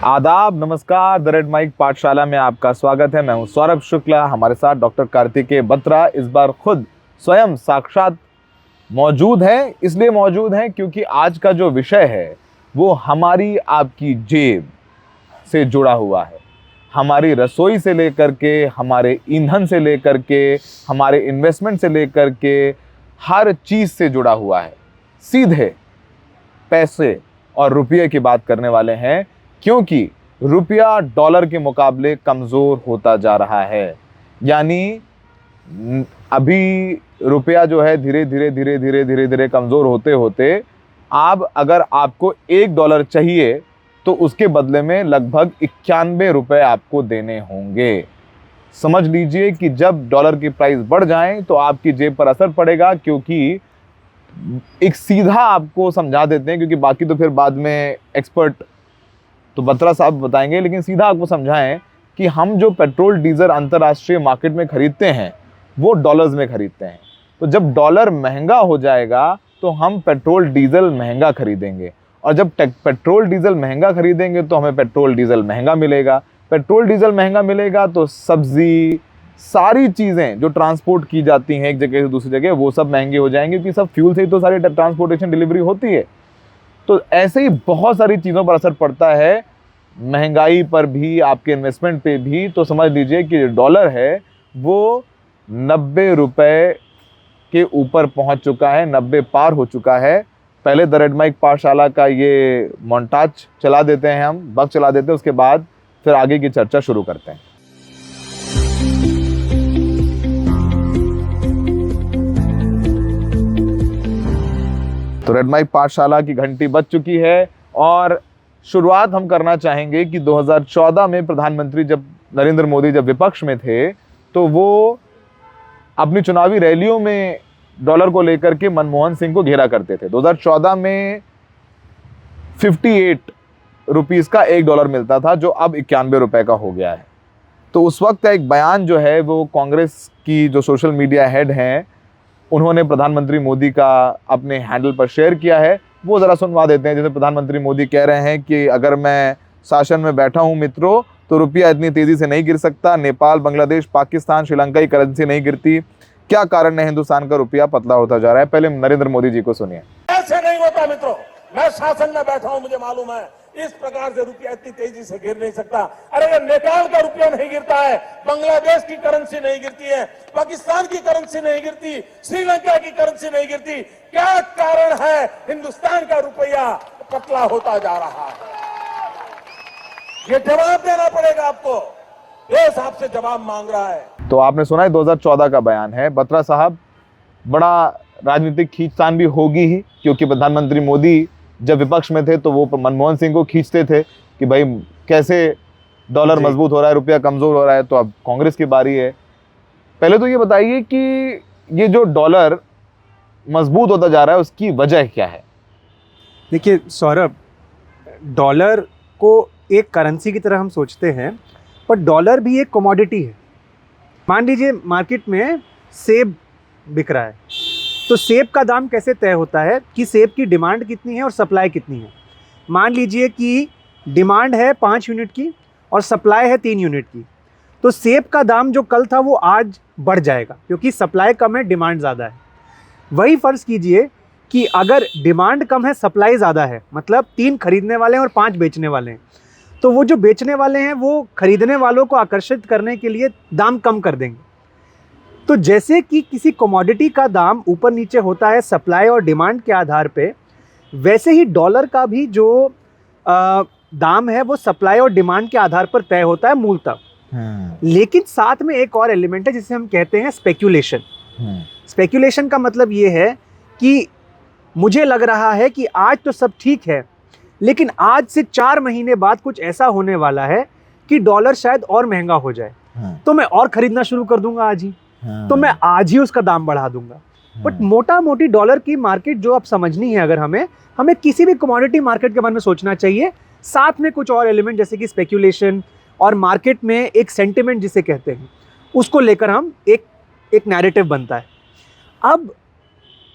आदाब, नमस्कार। The red mic पाठशाला में आपका स्वागत है। मैं हूं सौरभ शुक्ला, हमारे साथ डॉक्टर कार्तिकेय बत्रा इस बार खुद स्वयं साक्षात मौजूद हैं। इसलिए मौजूद हैं क्योंकि आज का जो विषय है वो हमारी आपकी जेब से जुड़ा हुआ है। हमारी रसोई से लेकर के, हमारे ईंधन से लेकर के, हमारे इन्वेस्टमेंट से लेकर के हर चीज़ से जुड़ा हुआ है। सीधे पैसे और रुपये की बात करने वाले हैं, क्योंकि रुपया डॉलर के मुकाबले कमज़ोर होता जा रहा है। यानी अभी रुपया जो है धीरे धीरे कमज़ोर होते होते अब अगर आपको $1 चाहिए तो उसके बदले में लगभग 91 रुपये आपको देने होंगे। समझ लीजिए कि जब डॉलर की प्राइस बढ़ जाए तो आपकी जेब पर असर पड़ेगा, क्योंकि एक सीधा आपको समझा देते हैं, क्योंकि बाकी तो फिर बाद में एक्सपर्ट तो बत्रा साहब बताएंगे, लेकिन सीधा आपको समझाएं कि हम जो पेट्रोल डीजल अंतर्राष्ट्रीय मार्केट में खरीदते हैं वो डॉलर्स में खरीदते हैं। तो जब डॉलर महंगा हो जाएगा तो हम पेट्रोल डीजल महंगा खरीदेंगे, और जब पेट्रोल डीजल महंगा खरीदेंगे तो हमें पेट्रोल डीजल महंगा मिलेगा। पेट्रोल डीजल महंगा मिलेगा तो सब्जी, सारी चीज़ें जो ट्रांसपोर्ट की जाती हैं एक जगह से दूसरी जगह, वो सब महंगी हो जाएंगी, क्योंकि सब फ्यूल से ही तो सारी ट्रांसपोर्टेशन डिलीवरी होती है। तो ऐसे ही बहुत सारी चीज़ों पर असर पड़ता है, महंगाई पर भी, आपके इन्वेस्टमेंट पे भी। तो समझ लीजिए कि डॉलर है वो 90 रुपये के ऊपर पहुंच चुका है, 90 पार हो चुका है। पहले द रेड माइक पाठशाला का ये मोन्टाज चला देते हैं, हम वक्त चला देते हैं, उसके बाद फिर आगे की चर्चा शुरू करते हैं। तो रेड माइक पाठशाला की घंटी बज चुकी है और शुरुआत हम करना चाहेंगे कि 2014 में प्रधानमंत्री जब नरेंद्र मोदी जब विपक्ष में थे तो वो अपनी चुनावी रैलियों में डॉलर को लेकर के मनमोहन सिंह को घेरा करते थे। 2014 में 58 रुपीज़ का $1 मिलता था, जो अब 91 रुपये का हो गया है। तो उस वक्त का एक बयान जो है वो कांग्रेस की जो सोशल मीडिया हेड हैं उन्होंने प्रधानमंत्री मोदी का अपने हैंडल पर शेयर किया है। वो ज़रा सुनवा देते हैं। जैसे प्रधानमंत्री मोदी कह रहे हैं कि अगर मैं शासन में बैठा हूं मित्रों तो रुपया इतनी तेज़ी से नहीं गिर सकता। नेपाल, बांग्लादेश, पाकिस्तान, श्रीलंका की करेंसी नहीं गिरती। क्या कारण है हिंदुस्तान का रुपया पतला होता जा रहा है? पहले नरेंद्र मोदी जी को सुनिए। ऐसे नहीं होता मित्रों, मैं शासन में बैठा हूं, मुझे मालूम है इस प्रकार से रुपया इतनी तेजी से गिर नहीं सकता। अरे नेपाल का रुपया नहीं गिरता है, बांग्लादेश की करेंसी नहीं गिरती है, पाकिस्तान की करेंसी नहीं गिरती, श्रीलंका की करेंसी नहीं गिरती। क्या कारण है हिंदुस्तान का रुपया पतला होता जा रहा है? ये जवाब देना पड़ेगा आपको। देश आपसे जवाब मांग रहा है। तो आपने सुना है 2014 का बयान है। बत्रा साहब, बड़ा राजनीतिक खींचतान भी होगी ही, क्योंकि प्रधानमंत्री मोदी जब विपक्ष में थे तो वो मनमोहन सिंह को खींचते थे कि भाई कैसे डॉलर मजबूत हो रहा है, रुपया कमज़ोर हो रहा है। तो अब कांग्रेस की बारी है। पहले तो ये बताइए कि ये जो डॉलर मजबूत होता जा रहा है उसकी वजह क्या है? देखिए सौरभ, डॉलर को एक करेंसी की तरह हम सोचते हैं, पर डॉलर भी एक कमोडिटी है। मान लीजिए मार्केट में सेब बिक रहा है, तो सेब का दाम कैसे तय होता है कि सेब की डिमांड कितनी है और सप्लाई कितनी है। मान लीजिए कि डिमांड है 5 यूनिट की और सप्लाई है 3 यूनिट की, तो सेब का दाम जो कल था वो आज बढ़ जाएगा, क्योंकि सप्लाई कम है, डिमांड ज़्यादा है। वही फ़र्ज़ कीजिए कि अगर डिमांड कम है, सप्लाई ज़्यादा है, मतलब 3 खरीदने वाले हैं और 5 बेचने वाले हैं, तो वो जो बेचने वाले हैं वो खरीदने वालों को आकर्षित करने के लिए दाम कम कर देंगे। तो जैसे कि किसी कमोडिटी का दाम ऊपर नीचे होता है सप्लाई और डिमांड के आधार पे, वैसे ही डॉलर का भी जो दाम है वो सप्लाई और डिमांड के आधार पर तय होता है मूलतः। लेकिन साथ में एक और एलिमेंट है जिसे हम कहते हैं स्पेक्यूलेशन। स्पेक्यूलेशन का मतलब ये है कि मुझे लग रहा है कि आज तो सब ठीक है, लेकिन आज से 4 महीने बाद कुछ ऐसा होने वाला है कि डॉलर शायद और महंगा हो जाए, तो मैं और खरीदना शुरू कर दूंगा आज ही, तो मैं आज ही उसका दाम बढ़ा दूंगा। बट मोटा मोटी डॉलर की मार्केट जो अब समझनी है, अगर हमें किसी भी कमोडिटी मार्केट के बारे में सोचना चाहिए, साथ में कुछ और एलिमेंट जैसे कि स्पेक्यूलेशन और मार्केट में एक सेंटिमेंट जिसे कहते हैं, उसको लेकर हम एक नैरेटिव बनता है। अब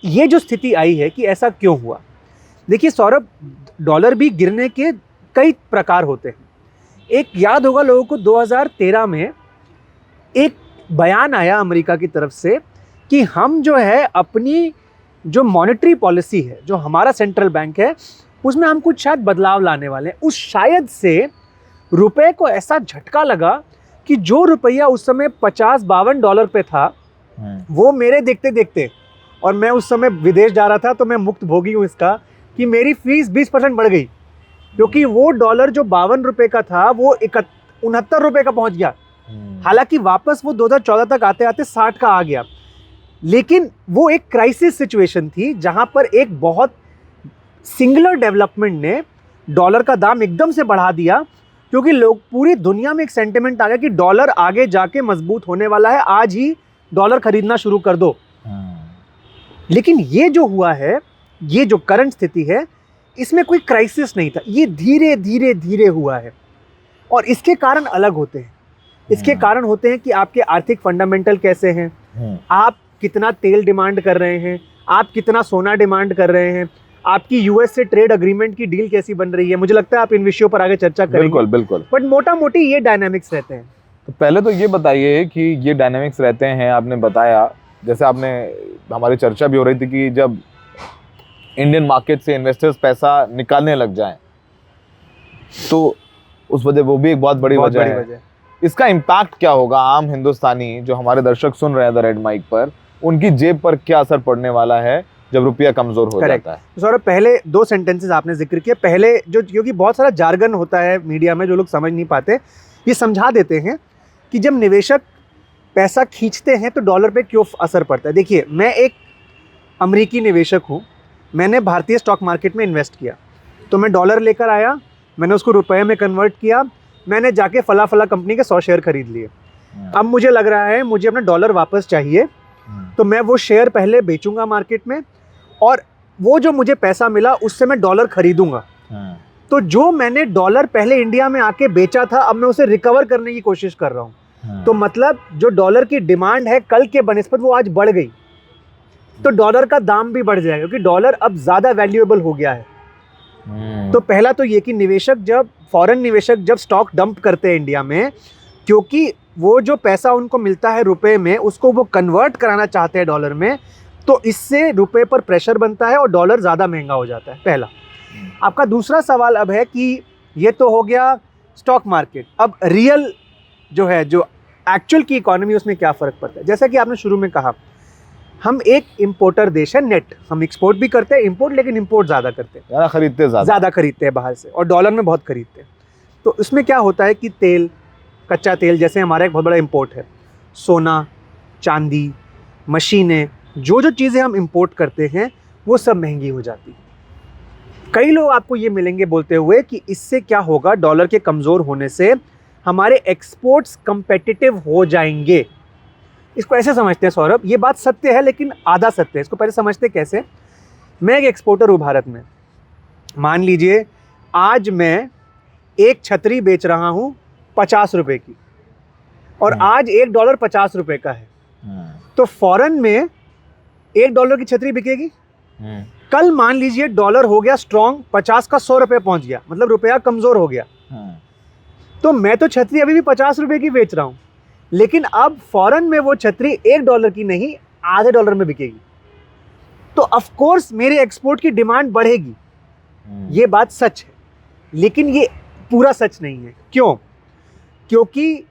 ये जो स्थिति आई है कि ऐसा क्यों हुआ, देखिए सौरभ, डॉलर भी गिरने के कई प्रकार होते हैं। एक याद होगा लोगों को 2013 में एक बयान आया अमेरिका की तरफ से कि हम जो है अपनी जो मॉनेटरी पॉलिसी है, जो हमारा सेंट्रल बैंक है, उसमें हम कुछ शायद बदलाव लाने वाले हैं। उस शायद से रुपए को ऐसा झटका लगा कि जो रुपया उस समय 50-52 डॉलर पे था, वो मेरे देखते देखते, और मैं उस समय विदेश जा रहा था तो मैं मुक्त भोगी हूँ इसका, कि मेरी फीस 20% बढ़ गई, क्योंकि वो डॉलर जो 52 रुपए का था वो 69 रुपए का पहुंच गया। हालांकि वापस वो 2014 तक आते आते 60 का आ गया, लेकिन वो एक क्राइसिस सिचुएशन थी जहां पर एक बहुत सिंगुलर डेवलपमेंट ने डॉलर का दाम एकदम से बढ़ा दिया, क्योंकि लोग पूरी दुनिया में एक सेंटिमेंट आ गया कि डॉलर आगे जाके मजबूत होने वाला है, आज ही डॉलर खरीदना शुरू कर दो। लेकिन ये जो हुआ है, ये जो करंट स्थिति है, इसमें कोई क्राइसिस नहीं था, ये धीरे धीरे धीरे हुआ है। और इसके कारण अलग होते हैं। इसके कारण होते हैं कि आपके आर्थिक फंडामेंटल कैसे हैं, आप कितना तेल डिमांड कर रहे हैं, आप कितना सोना डिमांड कर रहे हैं, आपकी यूएस से ट्रेड अग्रीमेंट की डील कैसी बन रही है। मुझे लगता है आप इन विषयों पर आगे चर्चा करेंगे। बिल्कुल बिल्कुल। बट मोटा मोटी ये डायनामिक्स रहते हैं। तो पहले तो ये बताइए कि ये डायनामिक्स रहते हैं, आपने बताया, जैसे आपने, हमारी चर्चा भी हो रही थी कि जब इंडियन मार्केट से इन्वेस्टर्स पैसा निकालने लग जाएं तो उस वजह, वो भी एक बहुत बड़ी वजह है। इसका इम्पैक्ट क्या होगा आम हिंदुस्तानी जो हमारे दर्शक सुन रहे हैं द रेड माइक पर, उनकी जेब पर क्या असर पड़ने वाला है जब रुपया कमजोर हो जाता है? सौरभ, पहले 2 सेंटेंसेस आपने जिक्र किए। पहले जो, क्योंकि बहुत सारा जार्गन होता है मीडिया में जो लोग समझ नहीं पाते, ये समझा देते हैं कि जब निवेशक पैसा खींचते हैं तो डॉलर पे क्यों असर पड़ता है। देखिए, मैं एक अमेरिकी निवेशक हूँ, मैंने भारतीय स्टॉक मार्केट में इन्वेस्ट किया, तो मैं डॉलर लेकर आया, मैंने उसको रुपए में कन्वर्ट किया, मैंने जाके फला कंपनी के 100 शेयर खरीद लिए। अब मुझे लग रहा है मुझे अपना डॉलर वापस चाहिए, तो मैं वो शेयर पहले बेचूंगा मार्केट में, और वो जो मुझे पैसा मिला उससे मैं डॉलर खरीदूंगा। तो जो मैंने डॉलर पहले इंडिया में आके बेचा था, अब मैं उसे रिकवर करने की कोशिश कर रहा हूँ। तो मतलब जो डॉलर की डिमांड है कल के बनिस्बत वो आज बढ़ गई, तो डॉलर का दाम भी बढ़ जाएगा, क्योंकि डॉलर अब ज़्यादा वैल्यूएबल हो गया है। तो पहला तो ये कि निवेशक, जब फॉरेन निवेशक जब स्टॉक डंप करते हैं इंडिया में, क्योंकि वो जो पैसा उनको मिलता है रुपए में, उसको वो कन्वर्ट कराना चाहते हैं डॉलर में, तो इससे रुपए पर प्रेशर बनता है और डॉलर ज़्यादा महंगा हो जाता है। पहला। आपका दूसरा सवाल अब है कि ये तो हो गया स्टॉक मार्केट, अब रियल जो है, जो एक्चुअल की इकोनॉमी, उसमें क्या फ़र्क पड़ता है। जैसा कि आपने शुरू में कहा, हम एक इंपोर्टर देश है, नेट हम एक्सपोर्ट भी करते हैं, इंपोर्ट, लेकिन इंपोर्ट ज़्यादा करते हैं, ज़्यादा खरीदते हैं बाहर से, और डॉलर में बहुत खरीदते हैं। तो इसमें क्या होता है कि तेल, कच्चा तेल, जैसे हमारा एक बहुत बड़ा इंपोर्ट है, सोना, चांदी, मशीनें, जो चीज़ें हम इंपोर्ट करते हैं वो सब महंगी हो जाती है। कई लोग आपको ये मिलेंगे बोलते हुए कि इससे क्या होगा, डॉलर के कमज़ोर होने से हमारे एक्सपोर्ट्स कंपेटिटिव हो जाएंगे। इसको ऐसे समझते हैं सौरभ, ये बात सत्य है लेकिन आधा सत्य है। इसको पहले समझते कैसे। मैं एक एक्सपोर्टर हूँ भारत में, मान लीजिए आज मैं एक छतरी बेच रहा हूँ 50 रुपए की, और आज $1 50 रुपए का है, तो फॉरेन में $1 की छतरी बिकेगी। कल मान लीजिए डॉलर हो गया स्ट्रॉन्ग, 50 का 100 रुपए पहुंच गया, मतलब रुपया कमजोर हो गया, तो मैं तो छतरी अभी भी 50 रुपए की बेच रहा हूं, लेकिन अब फॉरेन में वो छतरी $1 की नहीं, आधे डॉलर में बिकेगी। तो ऑफ कोर्स मेरे एक्सपोर्ट की डिमांड बढ़ेगी। ये बात सच है, लेकिन ये पूरा सच नहीं है। क्यों? क्योंकि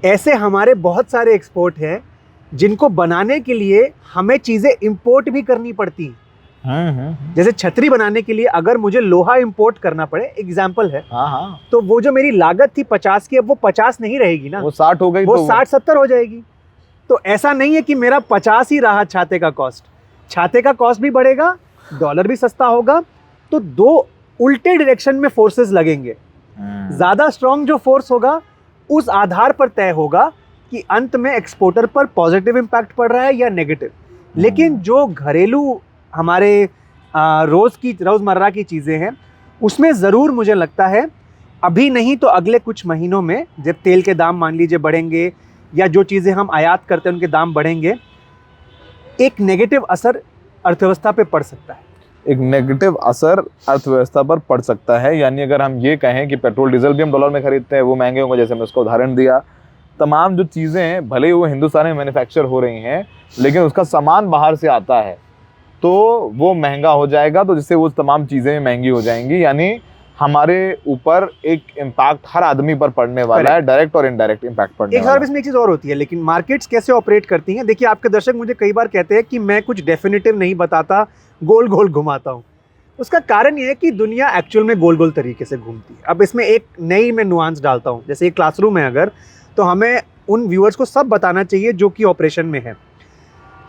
ऐसे हमारे बहुत सारे एक्सपोर्ट हैं जिनको बनाने के लिए हमें चीज़ें इंपोर्ट भी करनी पड़ती हैं। जैसे छतरी बनाने के लिए अगर मुझे लोहा इंपोर्ट करना पड़े, एग्जाम्पल है, तो वो जो मेरी लागत थी 50 की, अब वो 50 नहीं रहेगी ना, वो 60 हो गई, वो 60-70 हो जाएगी। तो ऐसा नहीं है कि मेरा 50 ही रहा छाते का कॉस्ट, छाते का कॉस्ट भी बढ़ेगा, डॉलर भी सस्ता होगा। तो दो उल्टे डायरेक्शन में फोर्सेस लगेंगे। ज़्यादा स्ट्रॉन्ग जो फोर्स होगा उस आधार पर तय होगा कि अंत में एक्सपोर्टर पर पॉजिटिव इम्पैक्ट पड़ रहा है या नेगेटिव। लेकिन जो घरेलू हमारे रोज़मर्रा की चीज़ें हैं, उसमें ज़रूर मुझे लगता है अभी नहीं तो अगले कुछ महीनों में, जब तेल के दाम मान लीजिए बढ़ेंगे या जो चीज़ें हम आयात करते हैं उनके दाम बढ़ेंगे, एक नेगेटिव असर अर्थव्यवस्था पे पड़ सकता है। एक नेगेटिव असर अर्थव्यवस्था पर पड़ सकता है। यानी अगर हम ये कहें कि पेट्रोल डीजल भी हम डॉलर में खरीदते हैं वो महंगे होंगे, जैसे मैंने उसका उदाहरण दिया, तमाम जो चीज़ें हैं भले ही वो हिंदुस्तान में मैन्युफैक्चर हो रही हैं लेकिन उसका सामान बाहर से आता है तो वो महंगा हो जाएगा, तो जिससे वो तमाम चीज़ें महंगी हो जाएंगी। यानी हमारे ऊपर एक इम्पैक्ट हर आदमी पर पड़ने वाला है, डायरेक्ट और इनडायरेक्ट इम्पैक्ट पड़ने एक वाला है। इसमें एक चीज़ और होती है, लेकिन मार्केट्स कैसे ऑपरेट करती हैं। देखिए आपके दर्शक मुझे कई बार कहते हैं कि मैं कुछ डेफिनेटिव नहीं बताता, गोल गोल घुमाता हूँ। उसका कारण ये है कि दुनिया एक्चुअल में गोल गोल तरीके से घूमती है। अब इसमें एक नई मैं नुआंस डालता हूँ, जैसे एक क्लासरूम है अगर, तो हमें उन व्यूअर्स को सब बताना चाहिए जो कि ऑपरेशन में है,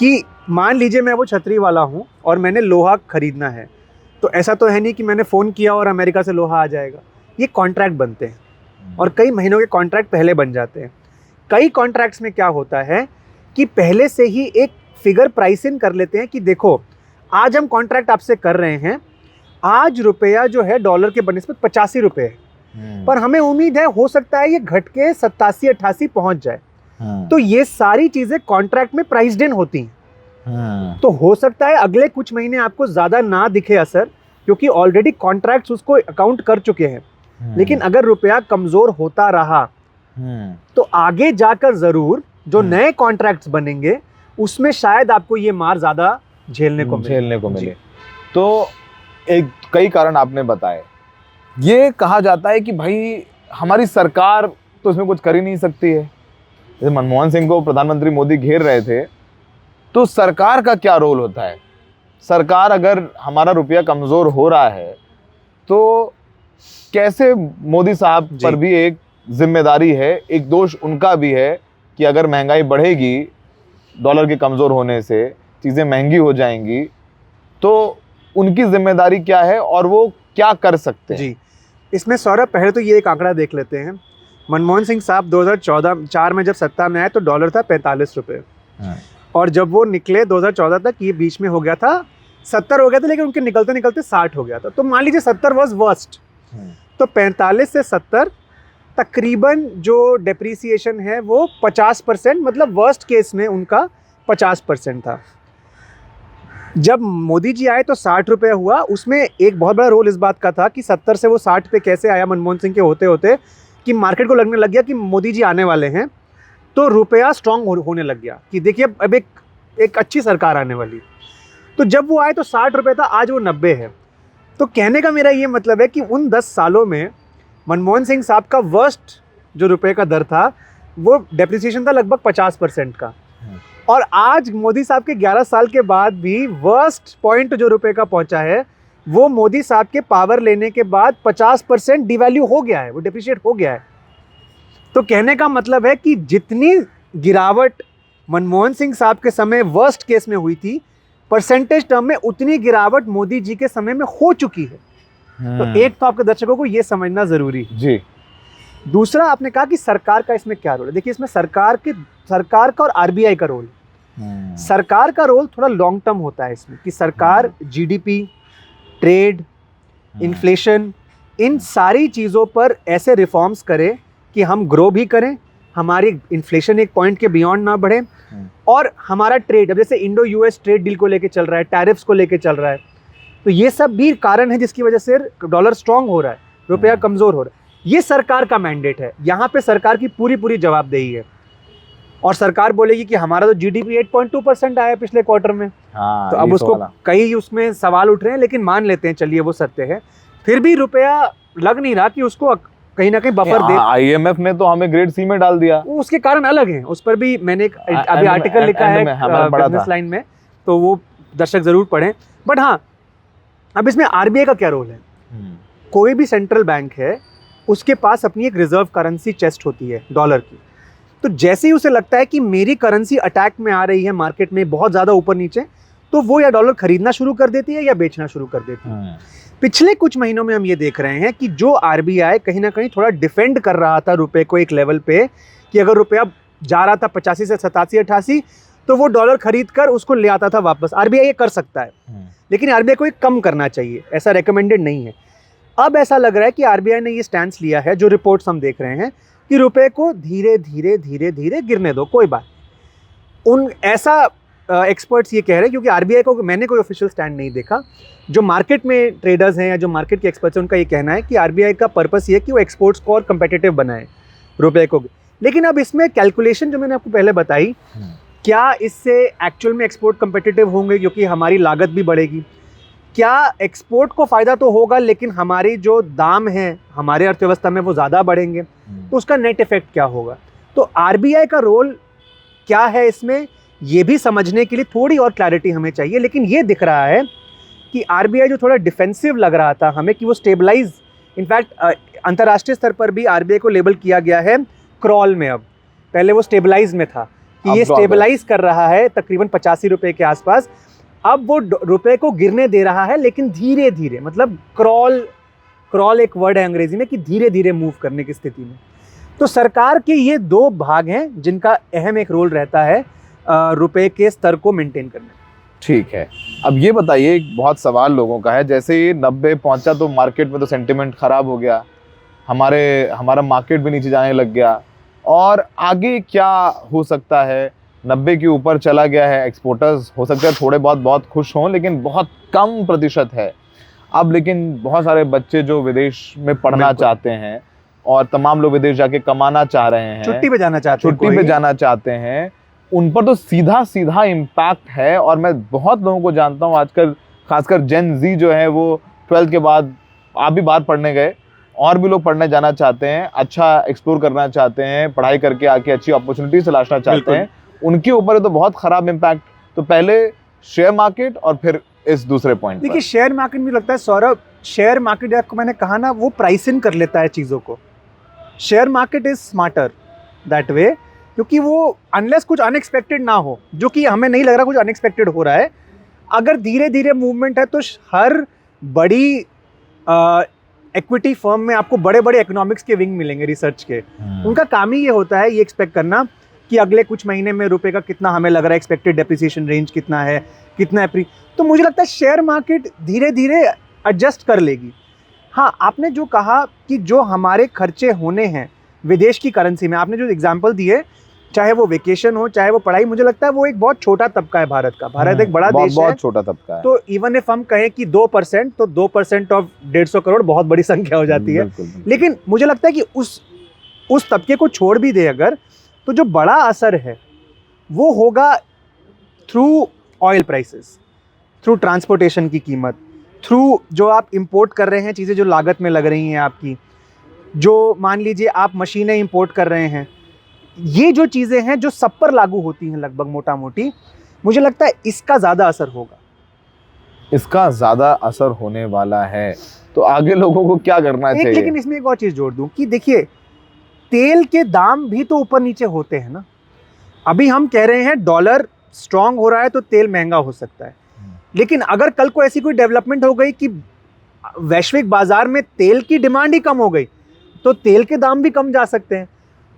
कि मान लीजिए मैं वो छतरी वाला हूँ और मैंने लोहा खरीदना है, तो ऐसा तो है नहीं कि मैंने फ़ोन किया और अमेरिका से लोहा आ जाएगा। ये कॉन्ट्रैक्ट बनते हैं और कई महीनों के कॉन्ट्रैक्ट पहले बन जाते हैं। कई कॉन्ट्रैक्ट्स में क्या होता है कि पहले से ही एक फिगर प्राइस इन कर लेते हैं कि देखो आज हम कॉन्ट्रैक्ट आपसे कर रहे हैं, आज रुपया जो है डॉलर के बनिस्बत 85 रुपये है, पर हमें उम्मीद है हो सकता है ये घट के 87-88 पहुंच जाए। तो ये सारी चीज़ें कॉन्ट्रैक्ट में प्राइस्ड इन होती हैं। तो हो सकता है अगले कुछ महीने आपको ज़्यादा ना दिखे असर, क्योंकि ऑलरेडी कॉन्ट्रैक्ट्स उसको अकाउंट कर चुके हैं। लेकिन अगर रुपया कमज़ोर होता रहा तो आगे जाकर ज़रूर जो नए कॉन्ट्रैक्ट्स बनेंगे उसमें शायद आपको ये मार ज़्यादा झेलने को मिले। तो एक कई कारण आपने बताए। ये कहा जाता है कि भाई हमारी सरकार तो इसमें कुछ कर ही नहीं सकती है। जैसे मनमोहन सिंह को प्रधानमंत्री मोदी घेर रहे थे, तो सरकार का क्या रोल होता है? सरकार अगर हमारा रुपया कमज़ोर हो रहा है तो कैसे मोदी साहब पर भी एक जिम्मेदारी है, एक दोष उनका भी है कि अगर महंगाई बढ़ेगी, डॉलर के कमज़ोर होने से चीज़ें महंगी हो जाएंगी, तो उनकी जिम्मेदारी क्या है और वो क्या कर सकते हैं? जी, इसमें सौरभ पहले तो ये एक आंकड़ा देख लेते हैं। मनमोहन सिंह साहब 2014 में जब सत्ता में आए तो डॉलर था 45 रुपये, और जब वो निकले 2014 तक ये बीच में हो गया था 70 हो गया था, लेकिन उनके निकलते निकलते 60 हो गया था। तो मान लीजिए 70 वॉज वर्स्ट, तो 45 से 70 तकरीबन जो डेप्रीसिएशन है वो 50%, मतलब वर्स्ट केस में उनका 50% था। जब मोदी जी आए तो 60 रुपये हुआ। उसमें एक बहुत बड़ा रोल इस बात का था कि 70 से वो 60 पे कैसे आया मनमोहन सिंह के होते होते, कि मार्केट को लगने लग गया कि मोदी जी आने वाले हैं, तो रुपया स्ट्रांग होने लग गया कि देखिए अब एक अच्छी सरकार आने वाली। तो जब वो आए तो 60 रुपये था, आज वो 90 है। तो कहने का मेरा ये मतलब है कि उन 10 सालों में मनमोहन सिंह साहब का वर्स्ट जो रुपये का दर था वो डेप्रिसिएशन था लगभग 50% का, और आज मोदी साहब के 11 साल के बाद भी वर्स्ट पॉइंट जो रुपये का पहुंचा है वो मोदी साहब के पावर लेने के बाद 50% डिवैल्यू हो गया है, वो डिप्रिशिएट हो गया है। तो कहने का मतलब है कि जितनी गिरावट मनमोहन सिंह साहब के समय वर्स्ट केस में हुई थी, परसेंटेज टर्म में उतनी गिरावट मोदी जी के समय में हो चुकी है। तो एक तो आपके दर्शकों को ये समझना जरूरी है जी। दूसरा, आपने कहा कि सरकार का इसमें क्या रोल है। देखिए इसमें सरकार का और आरबीआई का रोल, सरकार का रोल थोड़ा लॉन्ग टर्म होता है इसमें, कि सरकार जीडीपी, ट्रेड, इन्फ्लेशन, इन सारी चीज़ों पर ऐसे रिफॉर्म्स करे कि हम ग्रो भी करें, हमारी इन्फ्लेशन एक पॉइंट के बियॉन्ड ना बढ़े, और हमारा ट्रेड, अब जैसे इंडो यूएस ट्रेड डील को लेके चल रहा है, टैरिफ्स को लेके चल रहा है, तो ये सब भी कारण है जिसकी वजह से डॉलर स्ट्रांग हो रहा है, रुपया कमज़ोर हो रहा है। ये सरकार का मैंडेट है, यहाँ पे सरकार की पूरी जवाबदेही है। और सरकार बोलेगी कि हमारा तो जीडीपी 8.2% आया पिछले क्वार्टर में, तो अब उसको कई उसमें सवाल उठ रहे हैं, लेकिन मान लेते हैं चलिए वो सत्य है। फिर भी रुपया लग नहीं रहा कि उसको कहीं ना कहीं बफर दे। आईएमएफ ने तो हमें ग्रेड सी में डाल दिया, उसके कारण अलग हैं, उस पर भी मैंने अभी आर्टिकल लिखा है बिजनेस लाइन में, तो वो दर्शक जरूर पढ़ें। बट हाँ, अब इसमें आरबीआई का क्या रोल है। कोई भी सेंट्रल बैंक है उसके पास अपनी एक रिजर्व करेंसी चेस्ट होती है डॉलर की, तो जैसे ही उसे लगता है कि मेरी करेंसी अटैक में आ रही है मार्केट में बहुत ज़्यादा ऊपर नीचे, तो वो या डॉलर खरीदना शुरू कर देती है या बेचना शुरू कर देती है। पिछले कुछ महीनों में हम ये देख रहे हैं कि जो आरबीआई कहीं ना कहीं थोड़ा डिफेंड कर रहा था रुपए को एक लेवल पे, कि अगर रुपया जा रहा था 85 से 87-88, तो वो डॉलर खरीद कर उसको ले आता था वापस। आरबीआई ये कर सकता है, लेकिन आरबीआई को ये कम करना चाहिए, ऐसा रेकमेंडेड नहीं है। अब ऐसा लग रहा है कि आरबीआई ने ये स्टैंड लिया है, जो रिपोर्ट्स हम देख रहे हैं, कि रुपए को धीरे धीरे गिरने दो, कोई बात। ऐसा एक्सपर्ट्स ये कह रहे हैं, क्योंकि आरबीआई को मैंने कोई ऑफिशियल स्टैंड नहीं देखा, जो मार्केट में ट्रेडर्स हैं या जो मार्केट के एक्सपर्ट्स हैं उनका ये कहना है कि आरबीआई का पर्पस ये है कि वो एक्सपोर्ट्स को और कंपेटिटिव बनाए रुपए को। लेकिन अब इसमें कैलकुलेशन जो मैंने आपको पहले बताई, क्या इससे एक्चुअल में एक्सपोर्ट कंपेटिटिव होंगे क्योंकि हमारी लागत भी बढ़ेगी? क्या एक्सपोर्ट को फ़ायदा तो होगा लेकिन हमारी जो दाम हैं हमारे अर्थव्यवस्था में वो ज़्यादा बढ़ेंगे, तो उसका नेट इफेक्ट क्या होगा? तो आरबीआई का रोल क्या है इसमें, ये भी समझने के लिए थोड़ी और क्लैरिटी हमें चाहिए। लेकिन ये दिख रहा है कि आरबीआई जो थोड़ा डिफेंसिव लग रहा था हमें कि वो स्टेबलाइज, इनफैक्ट अंतर्राष्ट्रीय स्तर पर भी आरबीआई को लेबल किया गया है क्रॉल में। अब पहले वो स्टेबलाइज में था कि ये स्टेबलाइज कर रहा है तकरीबन 85 रुपये के आसपास। अब वो रुपए को गिरने दे रहा है लेकिन धीरे धीरे, मतलब क्रॉल एक वर्ड है अंग्रेजी में कि धीरे धीरे मूव करने की स्थिति में। तो सरकार के ये दो भाग हैं जिनका अहम एक रोल रहता है रुपए के स्तर को मेंटेन करने में। ठीक है, अब ये बताइए, एक बहुत सवाल लोगों का है, जैसे ये 90 पहुंचा तो मार्केट में तो सेंटिमेंट खराब हो गया, हमारा मार्केट भी नीचे जाने लग गया, और आगे क्या हो सकता है? 90 के ऊपर चला गया है, एक्सपोर्टर्स हो सकता है थोड़े बहुत खुश हों, लेकिन बहुत कम प्रतिशत है अब। लेकिन बहुत सारे बच्चे जो विदेश में पढ़ना चाहते हैं और तमाम लोग विदेश जाके कमाना चाह रहे हैं, छुट्टी पे जाना चाहते हैं, उन पर तो सीधा इम्पैक्ट है। और मैं बहुत लोगों को जानता हूँ आजकल, खासकर जेन जी जो है, वो 12th के बाद, आप भी बाहर पढ़ने गए, और भी लोग पढ़ने जाना चाहते हैं, अच्छा एक्सप्लोर करना चाहते हैं, पढ़ाई करके आके अच्छी अपॉर्चुनिटी तलाशना चाहते हैं, उनके ऊपर तो बहुत खराब इम्पैक्ट। तो पहले शेयर मार्केट और फिर इस दूसरे पॉइंट। देखिए, शेयर मार्केट में लगता है सौरभ, शेयर मार्केट आपको मैंने कहा ना, वो प्राइस इन कर लेता है चीज़ों को। Share market is smarter that way, क्योंकि वो अनलेस कुछ अनएक्सपेक्टेड ना हो, जो कि हमें नहीं लग रहा कुछ अनएक्सपेक्टेड हो रहा है, अगर धीरे धीरे मूवमेंट है तो हर बड़ी इक्विटी फर्म में आपको बड़े बड़े इकोनॉमिक्स के विंग मिलेंगे, रिसर्च के। उनका काम ही ये होता है ये एक्सपेक्ट करना कि अगले कुछ महीने में रुपए का कितना हमें लग रहा है, एक्सपेक्टेड डेप्रिसिएशन रेंज कितना है, कितना है। तो मुझे लगता है शेयर मार्केट धीरे धीरे एडजस्ट कर लेगी। हाँ, आपने जो कहा कि जो हमारे खर्चे होने हैं विदेश की करेंसी में, आपने जो एग्जांपल दिए, चाहे वो वेकेशन हो, चाहे वो पढ़ाई, मुझे लगता है वो एक बहुत छोटा तबका है भारत का। भारत एक बड़ा देश है, बहुत छोटा तबका है। तो इवन इफ हम कहें कि 2%, तो 2% ऑफ 150 करोड़ बहुत बड़ी संख्या हो जाती है। लेकिन मुझे लगता है कि उस तबके को छोड़ भी दे अगर, तो जो बड़ा असर है वो होगा through oil prices, through transportation की कीमत, थ्रू जो आप इंपोर्ट कर रहे हैं चीज़ें जो लागत में लग रही हैं आपकी, जो मान लीजिए आप मशीनें इंपोर्ट कर रहे हैं, ये जो चीज़ें हैं जो सब पर लागू होती हैं लगभग मोटा मोटी, मुझे लगता है इसका ज़्यादा असर होगा। इसका ज़्यादा असर होने वाला है, तो आगे लोगों को क्या करना चाहिए? लेकिन इसमें एक और चीज़ जोड़ दूं कि देखिए, तेल के दाम भी तो ऊपर नीचे होते हैं ना। अभी हम कह रहे हैं डॉलर स्ट्रांग हो रहा है तो तेल महंगा हो सकता है, लेकिन अगर कल को ऐसी कोई डेवलपमेंट हो गई कि वैश्विक बाजार में तेल की डिमांड ही कम हो गई, तो तेल के दाम भी कम जा सकते हैं।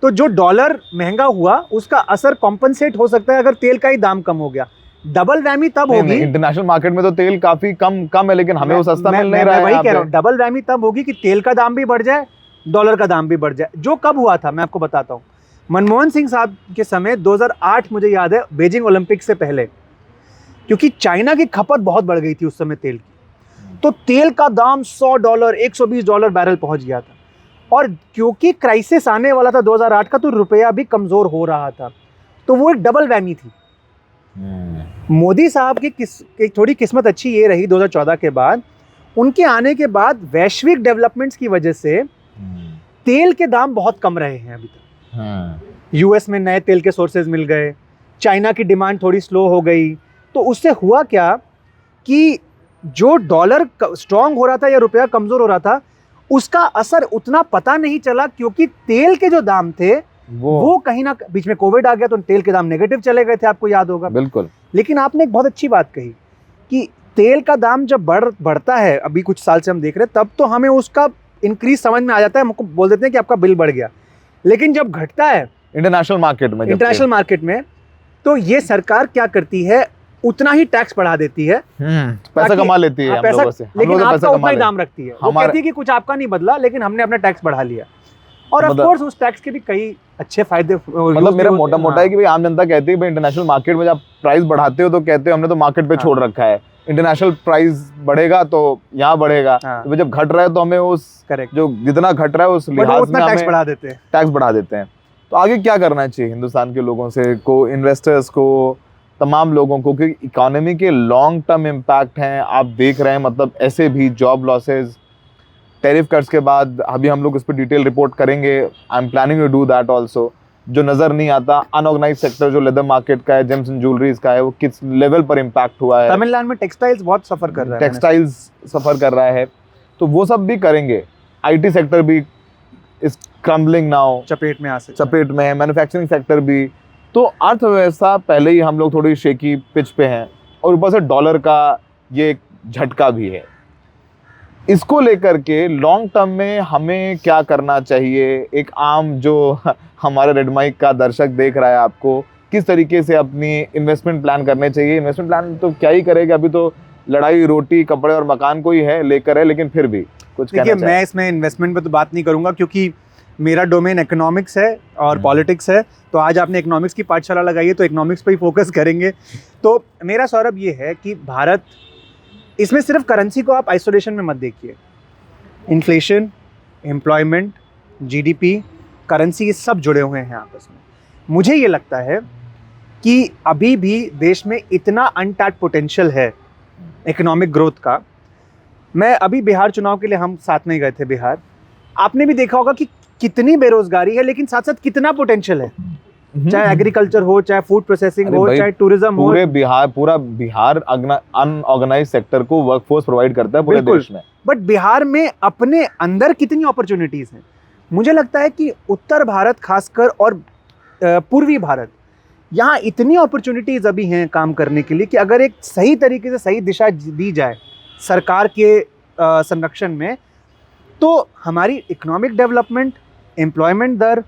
तो जो डॉलर महंगा हुआ उसका असर कॉम्पनसेट हो सकता है अगर तेल का ही दाम कम हो गया। डबल वैमी तब होगी, इंटरनेशनल मार्केट में तो तेल काफी कम है, लेकिन हमें वो सस्ता मिल नहीं रहा है। वही कह रहा हूँ, डबल वैमी तब होगी कि तेल का दाम भी बढ़ जाए, डॉलर का दाम भी बढ़ जाए। जो कब हुआ था मैं आपको बताता हूँ, मनमोहन सिंह साहब के समय 2008 मुझे याद है, बीजिंग ओलंपिक से पहले, क्योंकि चाइना की खपत बहुत बढ़ गई थी उस समय तेल की, तो तेल का दाम $100 $120 बैरल पहुंच गया था। और क्योंकि क्राइसिस आने वाला था 2008 का, तो रुपया भी कमजोर हो रहा था, तो वो एक डबल वैमी थी। मोदी साहब की एक थोड़ी किस्मत अच्छी ये रही 2014 के बाद, उनके आने के बाद वैश्विक डेवलपमेंट्स की वजह से तेल के दाम बहुत कम रहे हैं अभी तक। यूएस में नए तेल के सोर्सेज मिल गए, चाइना की डिमांड थोड़ी स्लो हो गई, तो उससे हुआ क्या कि जो डॉलर स्ट्रांग हो रहा था या रुपया कमजोर हो रहा था, उसका असर उतना पता नहीं चला, क्योंकि तेल के जो दाम थे वो कहीं ना, बीच में कोविड आ गया तो तेल के दाम नेगेटिव चले गए थे, आपको याद होगा। बिल्कुल। लेकिन आपने एक बहुत अच्छी बात कही कि तेल का दाम जब बढ़ता है, अभी कुछ साल से हम देख रहे हैं, तब तो हमें उसका इंक्रीज समझ में आ जाता है, हमको बोल देते हैं कि आपका बिल बढ़ गया। लेकिन जब घटता है इंटरनेशनल मार्केट में, तो ये सरकार क्या करती है, उतना ही टैक्स बढ़ा देती है, पैसा कमा लेती है हम लोगों से, लेकिन आपका उतना ही दाम रखती है। वो कहती है कि कुछ आपका नहीं बदला, लेकिन हमने अपना टैक्स बढ़ा लिया। और ऑफ मतलब- कोर्स उस टैक्स के भी कई अच्छे फायदे मतलब मेरा मोटा मोटा है कि भाई आम जनता कहती है भाई इंटरनेशनल मार्केट में जब प्राइस बढ़ाते हो तो कहते हो हमने तो मार्केट पे हाँ। छोड़ रखा है, इंटरनेशनल प्राइस बढ़ेगा तो यहाँ बढ़ेगा, हाँ। तो जब घट रहा है तो हमें उस करेक्ट, जो जितना घट रहा है उस बट वो लिहाज उतना में टैक्स हमें बढ़ा देते हैं। टैक्स बढ़ा देते हैं। तो आगे क्या करना चाहिए हिंदुस्तान के लोगों से को, इन्वेस्टर्स को, तमाम लोगों को, क्योंकि इकोनॉमी के लॉन्ग टर्म इम्पैक्ट हैं आप देख रहे हैं, मतलब ऐसे भी जॉब लॉसेस, टैरिफ कट्स के बाद अभी हम लोग इस पर डिटेल रिपोर्ट करेंगे, I am planning to do that also. जो नज़र नहीं आता अनऑर्गेनाइज सेक्टर जो लेदर मार्केट का है, जेम्स एंड ज्वेलरीज का है, वो किस लेवल पर इम्पैक्ट हुआ है, तमिलनाडु में टेक्सटाइल्स बहुत सफर कर रहा है, टेक्सटाइल्स सफ़र कर रहा है, तो वो सब भी करेंगे। आईटी सेक्टर भी इस क्रम्बलिंग नाउ, चपेट में आ सकता है। चपेट में है, मैन्युफैक्चरिंग सेक्टर भी। तो अर्थव्यवस्था पहले ही हम लोग थोड़ी शेकी पिच पे हैं और ऊपर से डॉलर का ये एक झटका भी है। इसको लेकर के लॉन्ग टर्म में हमें क्या करना चाहिए? एक आम जो हमारे रेड माइक का दर्शक देख रहा है, आपको किस तरीके से अपनी इन्वेस्टमेंट प्लान करने चाहिए? इन्वेस्टमेंट प्लान तो क्या ही करेगा, अभी तो लड़ाई रोटी कपड़े और मकान को ही है लेकर है, लेकिन फिर भी कुछ देखिए कहना मैं इसमें इन्वेस्टमेंट पे तो बात नहीं करूंगा क्योंकि मेरा डोमेन इकोनॉमिक्स है और पॉलिटिक्स है, तो आज आपने इकोनॉमिक्स की पाठशाला लगाई है तो इकोनॉमिक्स पे ही फोकस करेंगे। तो मेरा सौरभ ये है कि भारत, इसमें सिर्फ करेंसी को आप आइसोलेशन में मत देखिए, इन्फ्लेशन, एम्प्लॉयमेंट, जीडीपी, करेंसी, ये सब जुड़े हुए हैं आपस में। मुझे ये लगता है कि अभी भी देश में इतना अनटैप्ड पोटेंशियल है इकोनॉमिक ग्रोथ का। मैं अभी बिहार चुनाव के लिए हम साथ में गए थे बिहार, आपने भी देखा होगा कि कितनी बेरोजगारी है लेकिन साथ साथ कितना पोटेंशियल है, चाहे एग्रीकल्चर हो, चाहे फूड प्रोसेसिंग अरे हो, भाई, चाहे टूरिज्म हो। पूरा बिहार अनऑर्गेनाइज सेक्टर को वर्कफोर्स प्रोवाइड करता है पूरे बिल्कुल। देश में। बट बिहार में अपने अंदर कितनी अपॉर्चुनिटीज हैं। मुझे लगता है कि उत्तर भारत खासकर और पूर्वी भारत, यहाँ इतनी अपॉर्चुनिटीज अभी हैं काम करने के लिए कि अगर एक सही तरीके से सही दिशा दी जाए सरकार के संरक्षण में, तो हमारी इकोनॉमिक डेवलपमेंट, एम्प्लॉयमेंट दर,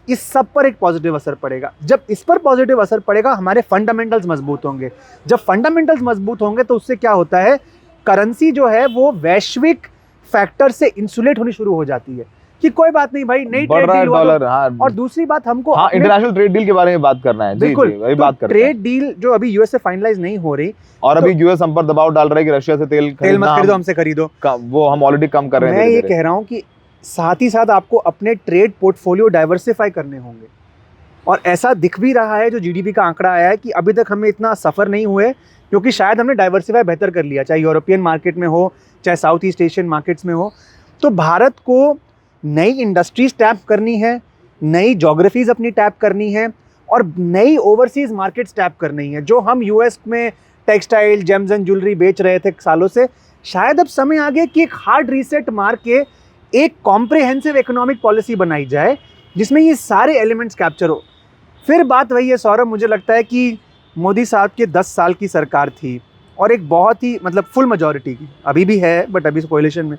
इस सब पर एक पॉजिटिव असर पड़ेगा। जब इस पर पॉजिटिव असर पड़ेगा, हमारे फंडामेंटल्स मजबूत होंगे। जब फंडामेंटल्स मजबूत होंगे तो उससे क्या होता है, करेंसी जो है वो वैश्विक फैक्टर से इंसुलेट होनी शुरू हो जाती है कि कोई बात नहीं भाई, नई बढ़ ट्रेड रहा है डील हुआ डॉलर। तो- हाँ, और दूसरी बात हमको हाँ, अपने- इंटरनेशनल ट्रेड डील के बारे में बात करना है। जी, बिल्कुल, जी, वही तो बात करते हैं। ट्रेड डील जो अभी यूएस से फाइनलाइज नहीं हो रही, और तो- अभी यूएस हम पर दबाव डाल रहा है कि रशिया से तेल तेल मत खरीदना खरीदो, हमसे खरीदो। वो हम ऑलरेडी कम कर रहे हैं मैं ये धीरे-धीरे। कह रहा हूँ कि साथ ही साथ आपको अपने ट्रेड पोर्टफोलियो डाइवर्सिफाई करने होंगे। और ऐसा दिख भी रहा है, जो जीडीपी का आंकड़ा आया है, कि अभी तक हमें इतना सफ़र नहीं हुए क्योंकि शायद हमने डाइवर्सिफाई बेहतर कर लिया, चाहे यूरोपियन मार्केट में हो, चाहे साउथ ईस्ट एशियन मार्केट्स में हो। तो भारत को नई इंडस्ट्रीज टैप करनी है, नई जोग्राफीज अपनी टैप करनी है और नई ओवरसीज मार्केट्स टैप करनी है। जो हम यूएस में टेक्सटाइल, जेम्स एंड ज्वेलरी बेच रहे थे सालों से, शायद अब समय आ गया कि एक हार्ड रीसेट मार के एक कॉम्प्रिहेंसिव इकोनॉमिक पॉलिसी बनाई जाए जिसमें ये सारे एलिमेंट्स कैप्चर हो। फिर बात वही है सौरभ, मुझे लगता है कि मोदी साहब के 10 साल की सरकार थी और एक बहुत ही मतलब फुल मेजॉरिटी की, अभी भी है बट अभी कोalition में,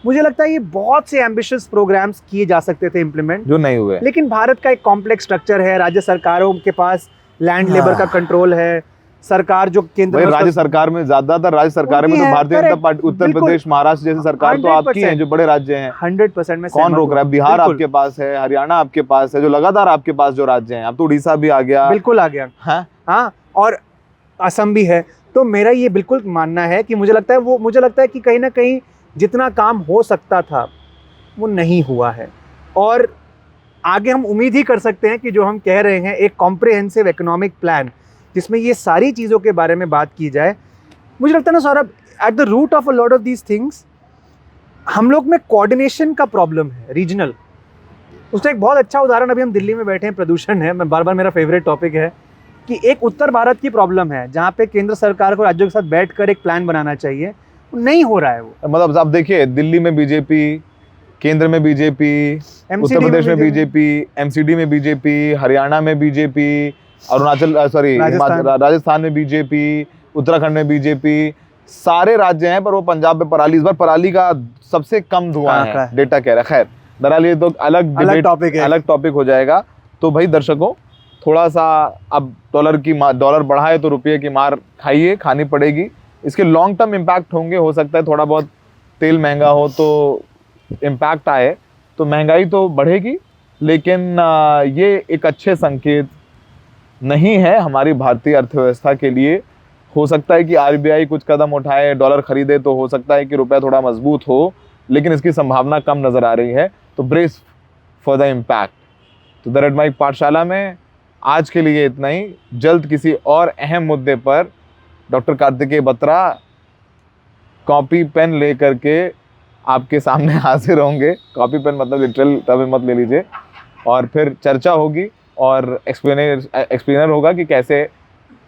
मुझे लगता है ये बहुत से एम्बिशियस प्रोग्राम्स किए जा सकते थे इम्प्लीमेंट, जो नहीं हुए। लेकिन भारत का एक कॉम्प्लेक्स स्ट्रक्चर है, राज्य सरकारों के पास लैंड लेबर का कंट्रोल है, सरकार जो केंद्र वही में राज्य सरकार में, ज्यादातर राज्य सरकार में उनकी तो है, भारतीय जनता correct, पार्टी, उत्तर बिल्कुल। प्रदेश, महाराष्ट्र जैसी सरकार तो आपकी है, जो बड़े राज्य हैं। 100% में कौन सहमत रोक रहा है? हूँ। बिहार बिल्कुल, आपके पास है, हरियाणा आपके पास है, जो लगातार आपके पास जो राज्य हैं। अब तो उड़ीसा भी आ गया। बिल्कुल आ गया, हाँ, हाँ, और असम भी है। तो मेरा ये बिल्कुल मानना है कि मुझे लगता है कि कहीं ना कहीं जितना काम हो सकता था वो नहीं हुआ है, और आगे हम उम्मीद ही कर सकते हैं कि जो हम कह रहे हैं, एक कॉम्प्रिहेंसिव इकोनॉमिक प्लान जिसमें ये सारी चीज़ों के बारे में बात की जाए। मुझे लगता है ना Saurabh, at the root of a lot of these things हम लोग में कोऑर्डिनेशन का प्रॉब्लम है, रीजनल। उसका एक बहुत अच्छा उदाहरण, अभी हम दिल्ली में बैठे हैं, प्रदूषण है, मैं बार बार, मेरा फेवरेट टॉपिक है, कि एक उत्तर भारत की प्रॉब्लम है जहाँ पे केंद्र सरकार को राज्यों के साथ बैठकर एक प्लान बनाना चाहिए, नहीं हो रहा है वो। मतलब अब देखिए, दिल्ली में बीजेपी, केंद्र में बीजेपी, उत्तर प्रदेश में बीजेपी, एमसीडी में बीजेपी, हरियाणा में बीजेपी, राजस्थान में बीजेपी, उत्तराखंड में बीजेपी, सारे राज्य हैं, पर वो पंजाब में पराली, इस बार पराली का सबसे कम धुआं है, डेटा कह रहा है। खैर बहरहाल ये तो अलग टॉपिक है, अलग टॉपिक हो जाएगा। तो भाई दर्शकों, थोड़ा सा अब डॉलर बढ़ा है तो रुपये की मार खानी पड़ेगी। इसके लॉन्ग टर्म इम्पैक्ट होंगे, हो सकता है थोड़ा बहुत तेल महंगा हो तो इम्पैक्ट आए, तो तो महंगाई तो बढ़ेगी, लेकिन ये एक अच्छे संकेत नहीं है हमारी भारतीय अर्थव्यवस्था के लिए। हो सकता है कि आरबीआई कुछ कदम उठाए, डॉलर खरीदे, तो हो सकता है कि रुपया थोड़ा मजबूत हो, लेकिन इसकी संभावना कम नज़र आ रही है। तो ब्रेस फॉर द इम्पैक्ट। तो द रेड माइक पाठशाला में आज के लिए इतना ही। जल्द किसी और अहम मुद्दे पर doctor Kartikeya Batra copy pen लेकर के आपके सामने हाजिर होंगे। कॉपी पेन मतलब लिटरल तब मत ले लीजिए। और फिर चर्चा होगी और एक्सप्लेनर होगा कि कैसे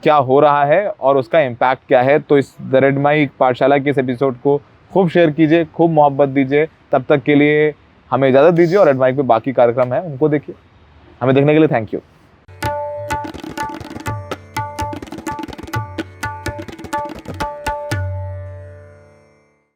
क्या हो रहा है और उसका इम्पैक्ट क्या है। तो इस द रेड माइक पाठशाला के इस एपिसोड को खूब शेयर कीजिए, खूब मोहब्बत दीजिए। तब तक के लिए हमें इजाज़त दीजिए और रेड माइक पे बाकी कार्यक्रम है उनको देखिए। हमें देखने के लिए थैंक यू।